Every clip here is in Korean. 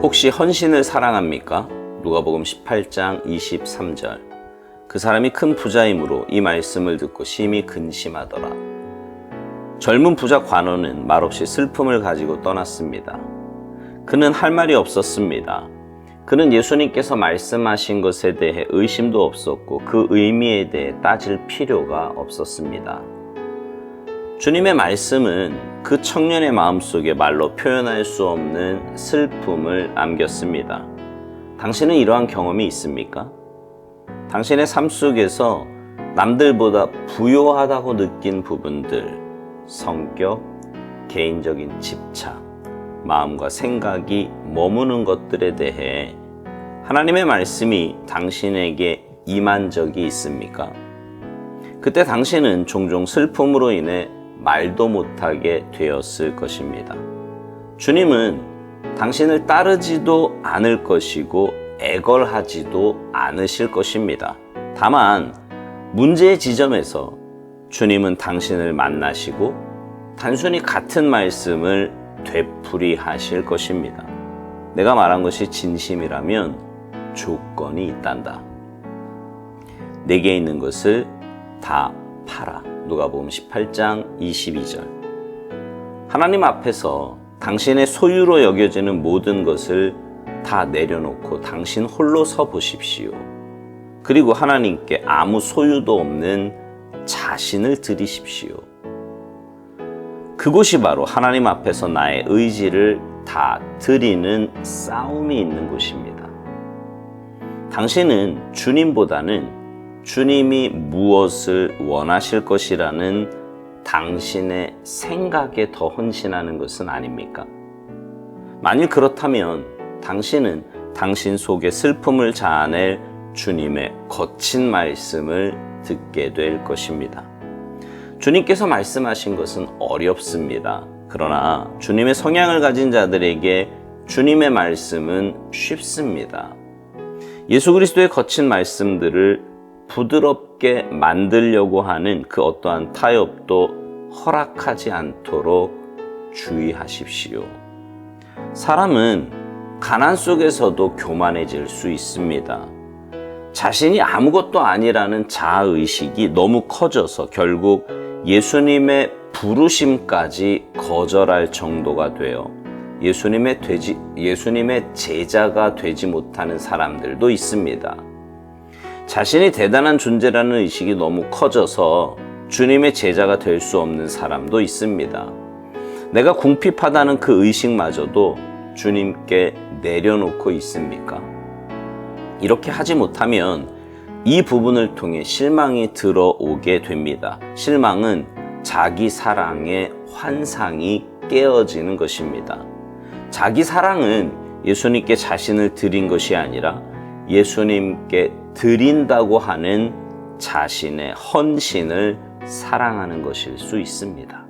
혹시 헌신을 사랑합니까? 누가복음 18장 23절. 그 사람이 큰 부자이므로 이 말씀을 듣고 심히 근심하더라. 젊은 부자 관원은 말없이 슬픔을 가지고 떠났습니다. 그는 할 말이 없었습니다. 그는 예수님께서 말씀하신 것에 대해 의심도 없었고 그 의미에 대해 따질 필요가 없었습니다. 주님의 말씀은 그 청년의 마음속에 말로 표현할 수 없는 슬픔을 남겼습니다. 당신은 이러한 경험이 있습니까? 당신의 삶 속에서 남들보다 부요하다고 느낀 부분들, 성격, 개인적인 집착, 마음과 생각이 머무는 것들에 대해 하나님의 말씀이 당신에게 임한 적이 있습니까? 그때 당신은 종종 슬픔으로 인해 말도 못하게 되었을 것입니다. 주님은 당신을 따르지도 않을 것이고 애걸하지도 않으실 것입니다. 다만 문제의 지점에서 주님은 당신을 만나시고 단순히 같은 말씀을 되풀이하실 것입니다. 내가 말한 것이 진심이라면 조건이 있단다. 내게 있는 것을 다 팔아. 누가복음 18장 22절. 하나님 앞에서 당신의 소유로 여겨지는 모든 것을 다 내려놓고 당신 홀로 서 보십시오. 그리고 하나님께 아무 소유도 없는 자신을 드리십시오. 그곳이 바로 하나님 앞에서 나의 의지를 다 드리는 싸움이 있는 곳입니다. 당신은 주님보다는 주님이 무엇을 원하실 것이라는 당신의 생각에 더 헌신하는 것은 아닙니까? 만일 그렇다면 당신은 당신 속에 슬픔을 자아낼 주님의 거친 말씀을 듣게 될 것입니다. 주님께서 말씀하신 것은 어렵습니다. 그러나 주님의 성향을 가진 자들에게 주님의 말씀은 쉽습니다. 예수 그리스도의 거친 말씀들을 부드럽게 만들려고 하는 그 어떠한 타협도 허락하지 않도록 주의하십시오. 사람은 가난 속에서도 교만해질 수 있습니다. 자신이 아무것도 아니라는 자아의식이 너무 커져서 결국 예수님의 부르심까지 거절할 정도가 되어 예수님의 제자가 되지 못하는 사람들도 있습니다. 자신이 대단한 존재라는 의식이 너무 커져서 주님의 제자가 될 수 없는 사람도 있습니다. 내가 궁핍하다는 그 의식마저도 주님께 내려놓고 있습니까? 이렇게 하지 못하면 이 부분을 통해 실망이 들어오게 됩니다. 실망은 자기 사랑의 환상이 깨어지는 것입니다. 자기 사랑은 예수님께 자신을 드린 것이 아니라 예수님께 드린다고 하는 자신의 헌신을 사랑하는 것일 수 있습니다.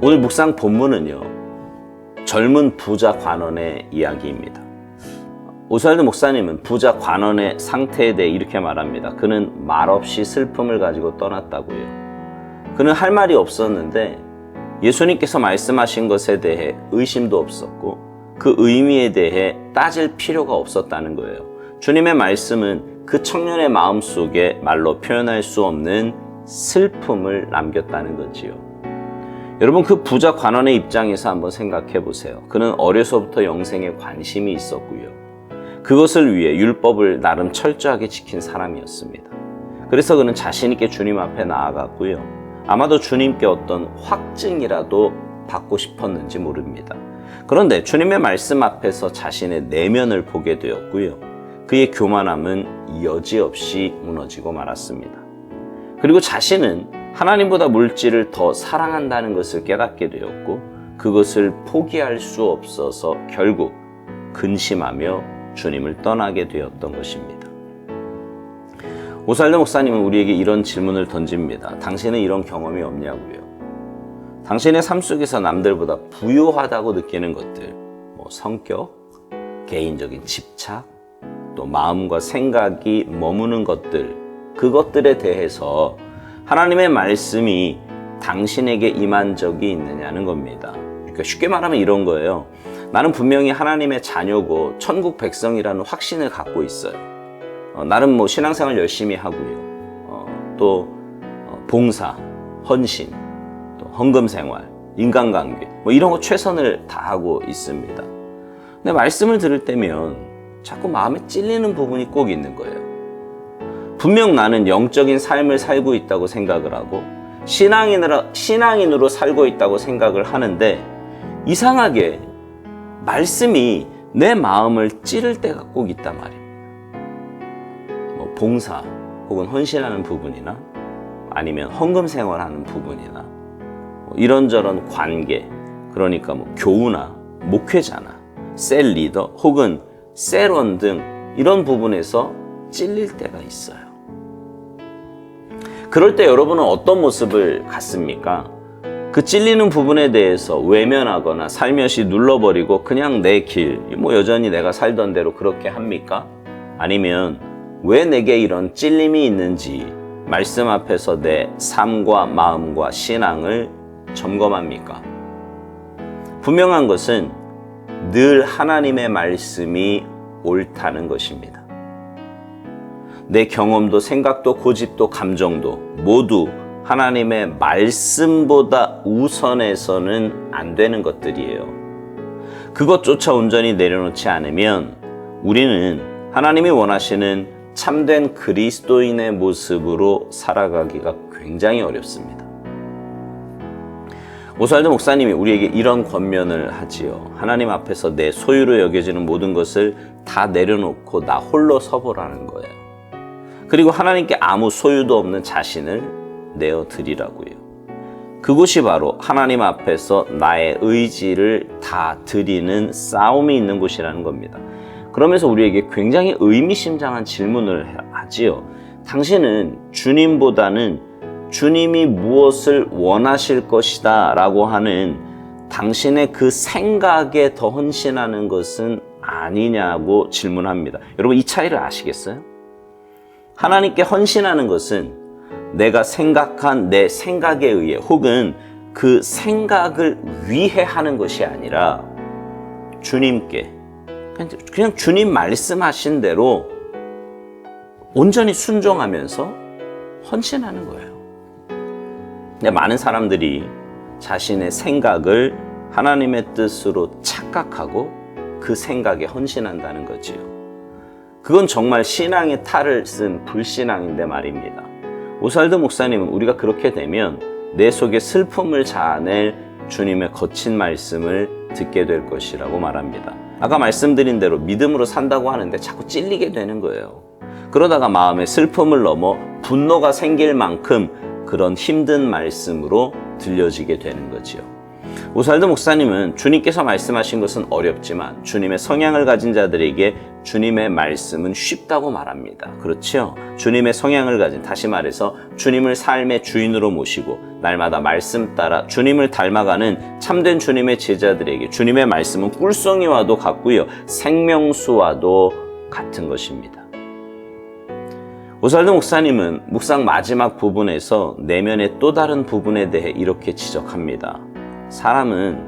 오늘 묵상 본문은요, 젊은 부자 관원의 이야기입니다. 오스왈드 목사님은 부자 관원의 상태에 대해 이렇게 말합니다. 그는 말없이 슬픔을 가지고 떠났다고요. 그는 할 말이 없었는데 예수님께서 말씀하신 것에 대해 의심도 없었고 그 의미에 대해 따질 필요가 없었다는 거예요. 주님의 말씀은 그 청년의 마음 속에 말로 표현할 수 없는 슬픔을 남겼다는 거지요. 여러분, 그 부자 관원의 입장에서 한번 생각해 보세요. 그는 어려서부터 영생에 관심이 있었고요. 그것을 위해 율법을 나름 철저하게 지킨 사람이었습니다. 그래서 그는 자신 있게 주님 앞에 나아갔고요. 아마도 주님께 어떤 확증이라도 받고 싶었는지 모릅니다. 그런데 주님의 말씀 앞에서 자신의 내면을 보게 되었고요. 그의 교만함은 여지없이 무너지고 말았습니다. 그리고 자신은 하나님보다 물질을 더 사랑한다는 것을 깨닫게 되었고 그것을 포기할 수 없어서 결국 근심하며 주님을 떠나게 되었던 것입니다. 오스왈드 목사님은 우리에게 이런 질문을 던집니다. 당신은 이런 경험이 없냐고요. 당신의 삶 속에서 남들보다 부요하다고 느끼는 것들, 성격, 개인적인 집착, 또 마음과 생각이 머무는 것들, 그것들에 대해서 하나님의 말씀이 당신에게 임한 적이 있느냐는 겁니다. 그러니까 쉽게 말하면 이런 거예요. 나는 분명히 하나님의 자녀고 천국 백성이라는 확신을 갖고 있어요. 나름 뭐 신앙생활 열심히 하고요. 또 봉사, 헌신, 또 헌금생활, 인간관계 뭐 이런 거 최선을 다하고 있습니다. 근데 말씀을 들을 때면 자꾸 마음에 찔리는 부분이 꼭 있는 거예요. 분명 나는 영적인 삶을 살고 있다고 생각을 하고 신앙인으로 살고 있다고 생각을 하는데 이상하게 말씀이 내 마음을 찌를 때가 꼭 있단 말입니다. 뭐 봉사 혹은 헌신하는 부분이나 아니면 헌금 생활하는 부분이나 뭐 이런저런 관계, 그러니까 뭐 교우나 목회자나 셀 리더 혹은 셀원 등 이런 부분에서 찔릴 때가 있어요. 그럴 때 여러분은 어떤 모습을 갖습니까? 그 찔리는 부분에 대해서 외면하거나 살며시 눌러버리고 그냥 내 길, 뭐 여전히 내가 살던 대로 그렇게 합니까? 아니면 왜 내게 이런 찔림이 있는지 말씀 앞에서 내 삶과 마음과 신앙을 점검합니까? 분명한 것은 늘 하나님의 말씀이 옳다는 것입니다. 내 경험도 생각도 고집도 감정도 모두 하나님의 말씀보다 우선해서는 안 되는 것들이에요. 그것조차 온전히 내려놓지 않으면 우리는 하나님이 원하시는 참된 그리스도인의 모습으로 살아가기가 굉장히 어렵습니다. 오스왈드 목사님이 우리에게 이런 권면을 하지요. 하나님 앞에서 내 소유로 여겨지는 모든 것을 다 내려놓고 나 홀로 서보라는 거예요. 그리고 하나님께 아무 소유도 없는 자신을 내어드리라고요. 그곳이 바로 하나님 앞에서 나의 의지를 다 드리는 싸움이 있는 곳이라는 겁니다. 그러면서 우리에게 굉장히 의미심장한 질문을 하지요. 당신은 주님보다는 주님이 무엇을 원하실 것이다 라고 하는 당신의 그 생각에 더 헌신하는 것은 아니냐고 질문합니다. 여러분 이 차이를 아시겠어요? 하나님께 헌신하는 것은 내가 생각한 내 생각에 의해 혹은 그 생각을 위해 하는 것이 아니라 주님께 그냥 주님 말씀하신 대로 온전히 순종하면서 헌신하는 거예요. 근데 많은 사람들이 자신의 생각을 하나님의 뜻으로 착각하고 그 생각에 헌신한다는 거지요. 그건 정말 신앙의 탈을 쓴 불신앙인데 말입니다. 오스왈드 목사님은 우리가 그렇게 되면 내 속에 슬픔을 자아낼 주님의 거친 말씀을 듣게 될 것이라고 말합니다. 아까 말씀드린 대로 믿음으로 산다고 하는데 자꾸 찔리게 되는 거예요. 그러다가 마음에 슬픔을 넘어 분노가 생길 만큼 그런 힘든 말씀으로 들려지게 되는 거지요. 오스왈드 목사님은 주님께서 말씀하신 것은 어렵지만 주님의 성향을 가진 자들에게 주님의 말씀은 쉽다고 말합니다. 그렇죠? 주님의 성향을 가진, 다시 말해서 주님을 삶의 주인으로 모시고 날마다 말씀 따라 주님을 닮아가는 참된 주님의 제자들에게 주님의 말씀은 꿀송이와도 같고요, 생명수와도 같은 것입니다. 오스왈드 목사님은 묵상 마지막 부분에서 내면의 또 다른 부분에 대해 이렇게 지적합니다. 사람은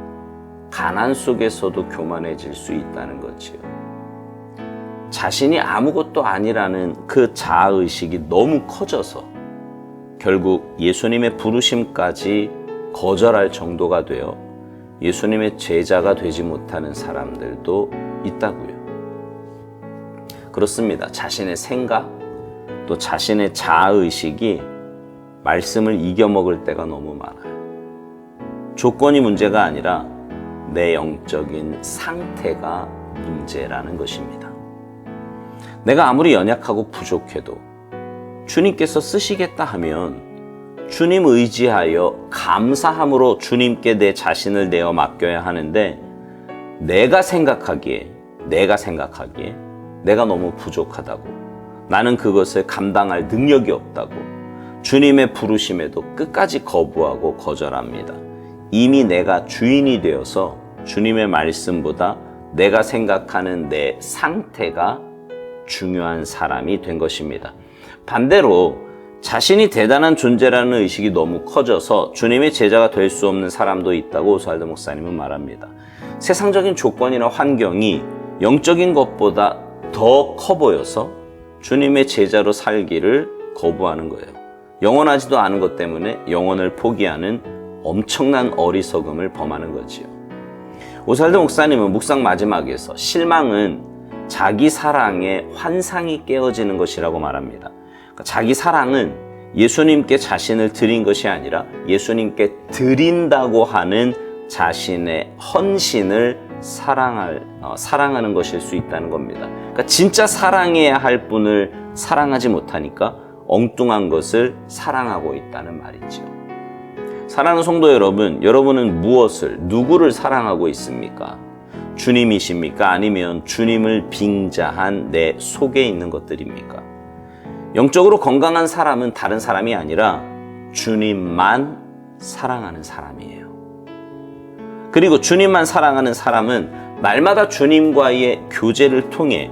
가난 속에서도 교만해질 수 있다는 거지요. 자신이 아무것도 아니라는 그 자아의식이 너무 커져서 결국 예수님의 부르심까지 거절할 정도가 되어 예수님의 제자가 되지 못하는 사람들도 있다고요. 그렇습니다. 자신의 생각 또 자신의 자아의식이 말씀을 이겨먹을 때가 너무 많아요. 조건이 문제가 아니라 내 영적인 상태가 문제라는 것입니다. 내가 아무리 연약하고 부족해도 주님께서 쓰시겠다 하면 주님 의지하여 감사함으로 주님께 내 자신을 내어 맡겨야 하는데 내가 생각하기에 내가 너무 부족하다고, 나는 그것을 감당할 능력이 없다고 주님의 부르심에도 끝까지 거부하고 거절합니다. 이미 내가 주인이 되어서 주님의 말씀보다 내가 생각하는 내 상태가 중요한 사람이 된 것입니다. 반대로 자신이 대단한 존재라는 의식이 너무 커져서 주님의 제자가 될 수 없는 사람도 있다고 오스왈드 목사님은 말합니다. 세상적인 조건이나 환경이 영적인 것보다 더 커 보여서 주님의 제자로 살기를 거부하는 거예요. 영원하지도 않은 것 때문에 영혼을 포기하는 엄청난 어리석음을 범하는 거지요. 오스왈드 목사님은 묵상 마지막에서 실망은 자기 사랑의 환상이 깨어지는 것이라고 말합니다. 그러니까 자기 사랑은 예수님께 자신을 드린 것이 아니라 예수님께 드린다고 하는 자신의 헌신을 사랑하는 것일 수 있다는 겁니다. 그러니까 진짜 사랑해야 할 분을 사랑하지 못하니까 엉뚱한 것을 사랑하고 있다는 말이죠. 사랑하는 성도 여러분, 여러분은 무엇을, 누구를 사랑하고 있습니까? 주님이십니까? 아니면 주님을 빙자한 내 속에 있는 것들입니까? 영적으로 건강한 사람은 다른 사람이 아니라 주님만 사랑하는 사람이에요. 그리고 주님만 사랑하는 사람은 날마다 주님과의 교제를 통해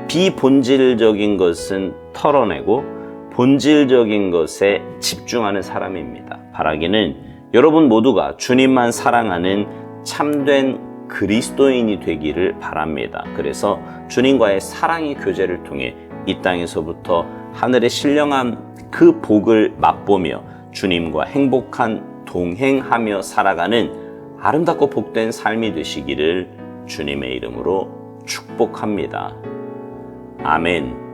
비본질적인 것은 털어내고 본질적인 것에 집중하는 사람입니다. 바라기는 여러분 모두가 주님만 사랑하는 참된 그리스도인이 되기를 바랍니다. 그래서 주님과의 사랑의 교제를 통해 이 땅에서부터 하늘의 신령한 그 복을 맛보며 주님과 행복한 동행하며 살아가는 아름답고 복된 삶이 되시기를 주님의 이름으로 축복합니다. 아멘.